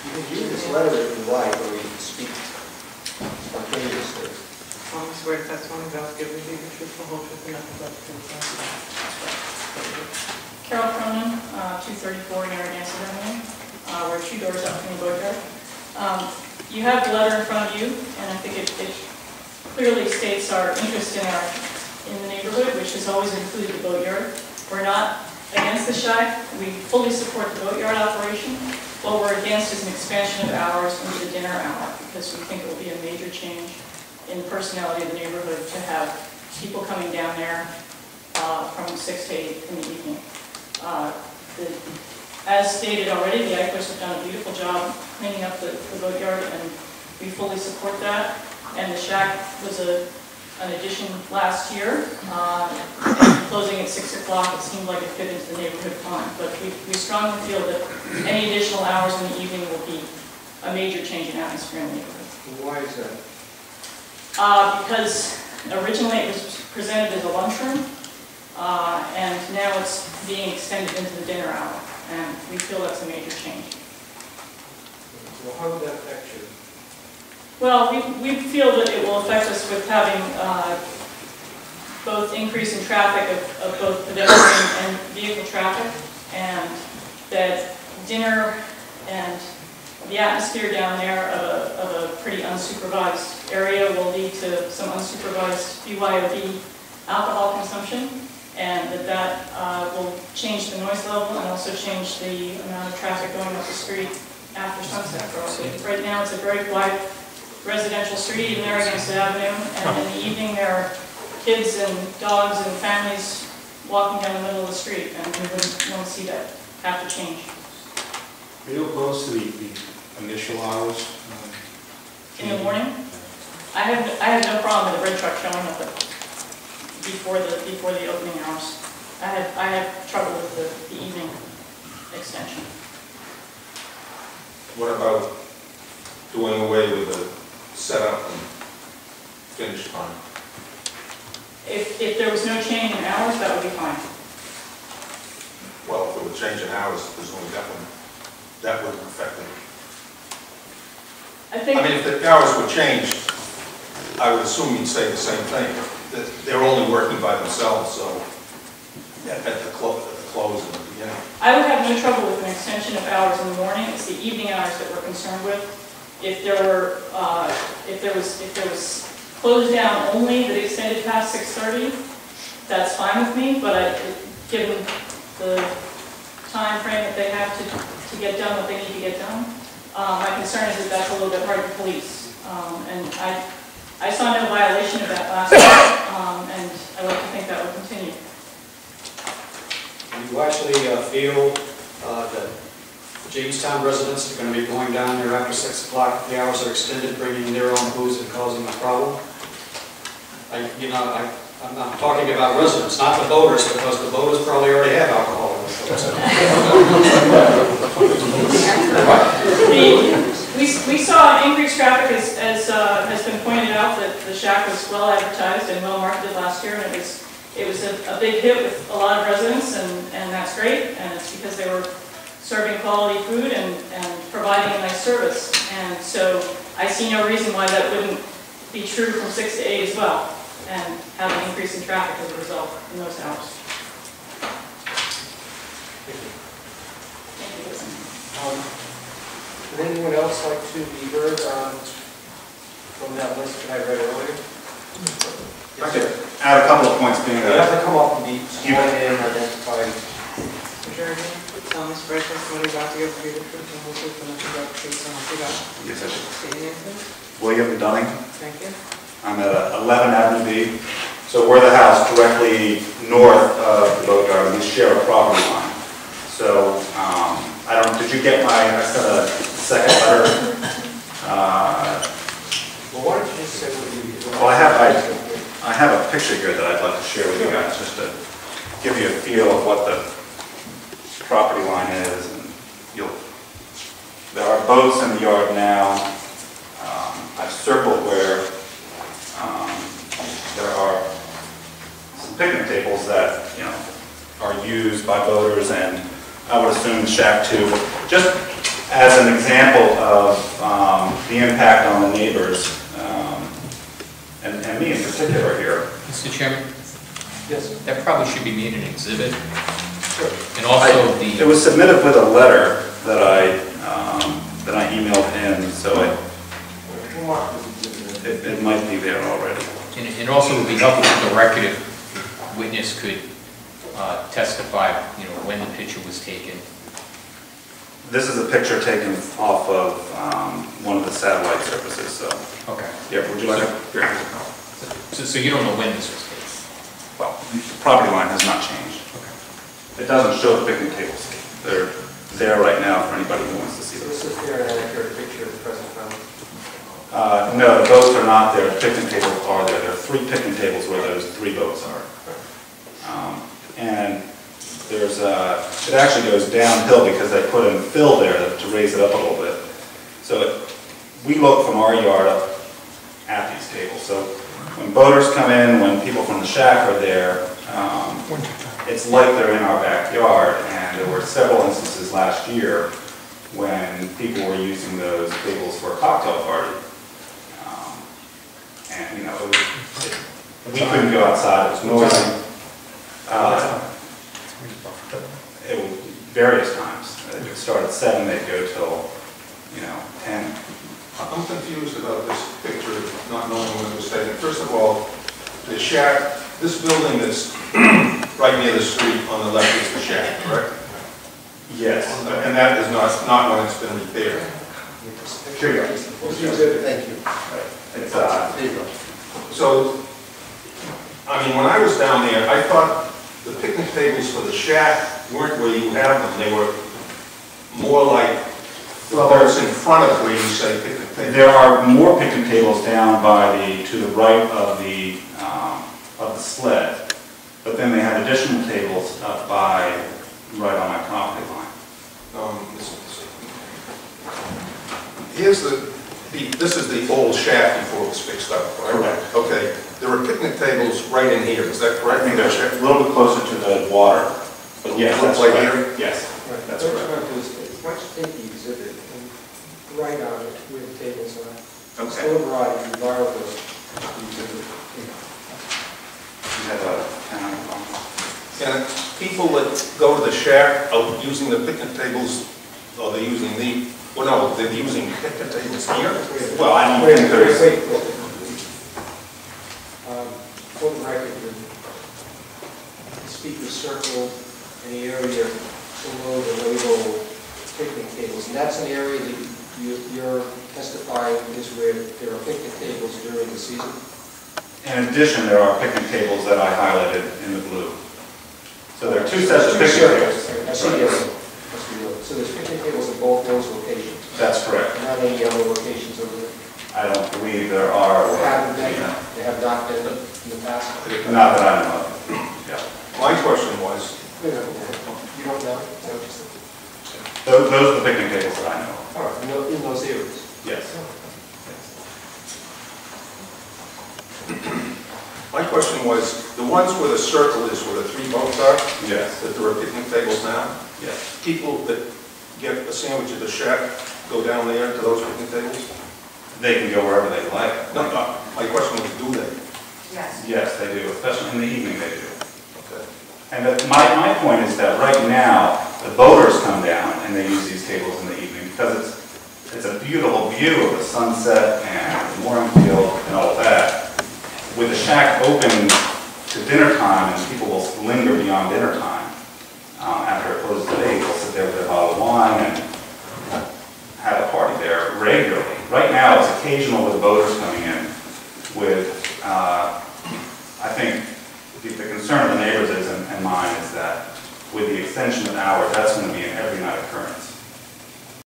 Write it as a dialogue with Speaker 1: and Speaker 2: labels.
Speaker 1: You can use this letter if you like, or you can speak spontaneously.
Speaker 2: I swear to testimony that I will give you the truth, the whole truth, and nothing but the truth.
Speaker 3: Carol Cronin, 234 Narragansett Avenue. We're 2 doors up from the boatyard. You have the letter in front of you, and I think it clearly states our interest in the neighborhood, which has always included the boatyard. We're not against the shack. We fully support the boatyard operation. What we're against is an expansion of hours into the dinner hour, because we think it will be a major change in the personality of the neighborhood to have people coming down there from 6 to 8 in the evening. As stated already, the Eichers have done a beautiful job cleaning up the boatyard, and we fully support that. And the shack was an addition last year, and closing at 6 o'clock. It seemed like it fit into the neighborhood fine, but we strongly feel that any additional hours in the evening will be a major change in atmosphere in the neighborhood.
Speaker 1: Why is that?
Speaker 3: Because originally it was presented as a lunchroom, and now it's being extended into the dinner hour, and we feel that's a major change.
Speaker 1: Well, how would that affect you?
Speaker 3: Well, we feel that it will affect us with having both increase in traffic of both pedestrian and vehicle traffic, and that dinner and the atmosphere down there of a pretty unsupervised area will lead to some unsupervised BYOB alcohol consumption, and that will change the noise level and also change the amount of traffic going up the street after sunset. Right now it's a very wide residential street in Narragansett Avenue, and in the evening there are kids and dogs and families walking down the middle of the street, and we wouldn't want to see that have to change.
Speaker 4: Are you opposed to the initial hours?
Speaker 3: In the morning, I have no problem with the red truck showing up before the opening hours. I have trouble with the evening extension.
Speaker 5: What about doing away with the setup and finish time?
Speaker 3: If there was no change in hours, that would be fine.
Speaker 5: Well, if there were change in hours, presumably that wouldn't affect it. I mean, if the hours were changed, I would assume you'd say the same thing. That they're only working by themselves, so at the close and the beginning.
Speaker 3: I would have no trouble with an extension of hours in the morning. It's the evening hours that we're concerned with. If there was closed down only that extended past 6:30, that's fine with me. But given the time frame that they have to get done what they need to get done, my concern is that that's a little bit hard to police. And I saw no violation of that last week, and I like to think that will continue.
Speaker 6: You actually feel that Jamestown residents are going to be going down there after 6 o'clock if the hours are extended, bringing their own booze and causing a problem? I'm not talking about residents, not the boaters, because the boaters probably already have alcohol in the
Speaker 3: We saw increased traffic, as has been pointed out, that the shack was well advertised and well marketed last year, and it was a big hit with a lot of residents, and that's great, and it's because they were serving quality food and providing a nice service. And so I see no reason why that wouldn't be true from 6 to 8 as well, and have an increase in traffic as a result in those hours. Thank you.
Speaker 1: Would anyone else like to be heard from that list that I read earlier?
Speaker 4: I could add a couple of points being
Speaker 1: You have to come up and be sworn in, identified.
Speaker 2: Majority, swear to testimony about to give you the truth, the whole truth, and nothing but the truth, so help you God.
Speaker 4: Yes, I should.
Speaker 2: State your name, please.
Speaker 4: William Dunning.
Speaker 2: Thank you.
Speaker 4: I'm at 11 Avenue B. So we're the house directly north of the boatyard. We share a property line. So I don't. Did you get I sent a second letter.
Speaker 1: Well, why don't you just say what you do?
Speaker 4: Well, I have a picture here that I'd like to share with you guys, just to give you a feel of what the property line is. And there are boats in the yard now. I've circled where there are some picnic tables that are used by boaters, and I would assume Shack 2 just as an example of the impact on the neighbors, and me in particular here.
Speaker 7: Mr. Chairman,
Speaker 1: Yes.
Speaker 7: that probably should be made an exhibit.
Speaker 1: Sure.
Speaker 7: And also
Speaker 4: It was submitted with a letter that I emailed in, so it might be there already.
Speaker 7: and also it would be helpful for the record if witness could testify, when the picture was taken.
Speaker 4: This is a picture taken off of one of the satellite services, so.
Speaker 7: Okay.
Speaker 4: Yeah, would you like a?
Speaker 7: So you don't know when this was taken?
Speaker 4: Well, the property line has not changed.
Speaker 7: Okay.
Speaker 4: It doesn't show the picnic tables. They're there right now for anybody who wants to see
Speaker 1: So
Speaker 4: them.
Speaker 1: this is fair and accurate picture of the present time.
Speaker 4: No, the boats are not there, the picnic tables are there. There are 3 picnic tables where those 3 boats are. And there's it actually goes downhill because they put in fill there to raise it up a little bit. So we look from our yard up at these tables. So when boaters come in, when people from the shack are there, it's like they're in our backyard. And there were several instances last year when people were using those tables for a cocktail party. And, we couldn't go outside, it was noisy. It was various times. It would start at 7, they'd go till, 10.
Speaker 5: I'm confused about this picture, not knowing when it was taken. First of all, the shack, this building that's right near the street on the left is the shack, correct?
Speaker 4: Yes.
Speaker 5: And that is not when it's been repaired.
Speaker 4: Sure.
Speaker 1: Thank you.
Speaker 4: It's,
Speaker 1: There you go.
Speaker 5: So, when I was down there, I thought the picnic tables for the shack weren't where you have them. They were more like the parts in front of where you say picnic table.
Speaker 4: there are more picnic tables down to the right of the sled, but then they have additional tables up right on my property line.
Speaker 5: This is the old shack before it was fixed up, right?
Speaker 4: Correct.
Speaker 5: Okay, there are picnic tables right in here, is that correct?
Speaker 4: I think they're a little bit closer to the water, but yes, that's
Speaker 5: Like
Speaker 4: right.
Speaker 5: here?
Speaker 4: Yes, that's
Speaker 1: What
Speaker 4: correct.
Speaker 1: I'm going to do is, why don't you take the exhibit and write on it where the tables are.
Speaker 4: Okay.
Speaker 1: Still a variety, you borrow the exhibit.
Speaker 4: You have a pen on the phone?
Speaker 5: And people that go to the shack are using the picnic tables, or they're using they're using picnic tables here?
Speaker 4: Well, I don't
Speaker 1: Wait,
Speaker 4: think there's...
Speaker 1: wait. For the record, the speaker circled an area below the label picnic tables, and that's an area that you're testifying is where there are picnic tables during the season?
Speaker 4: In addition, there are picnic tables that I highlighted in the blue. So there are 2 sets of picnic tables.
Speaker 1: I see, yes. So there's picnic tables at both those locations?
Speaker 4: That's correct.
Speaker 1: Not any other locations over there?
Speaker 4: I don't believe there are.
Speaker 1: Or haven't been, they have not been in the past?
Speaker 4: Not that I know of. Yeah.
Speaker 5: My question was,
Speaker 1: You don't know? Is that what you said?
Speaker 4: Those are the picnic tables that I know of.
Speaker 1: All right, in those areas?
Speaker 4: Yes.
Speaker 5: my question was, the ones where the circle is, where the 3 boats are,
Speaker 4: Yes.
Speaker 5: that there are picnic tables now,
Speaker 4: Yes.
Speaker 5: people that get a sandwich at the shack go down there to those picnic tables?
Speaker 4: They can go wherever they like.
Speaker 5: No, my question was, do they?
Speaker 8: Yes.
Speaker 4: Yes, they do, especially in the evening they do.
Speaker 5: Okay.
Speaker 4: And my point is that right now, the boaters come down and they use these tables in the evening because it's a beautiful view of the sunset and the mooring field and all that. With the shack open to dinner time, and people will linger beyond dinner time, after it closes at 8, they'll sit there with their bottle of wine and have a party there regularly. Right now, it's occasional with the boaters coming in with, I think, the concern of the neighbors is, and mine, is that with the extension of hours, that's going to be an every night occurrence.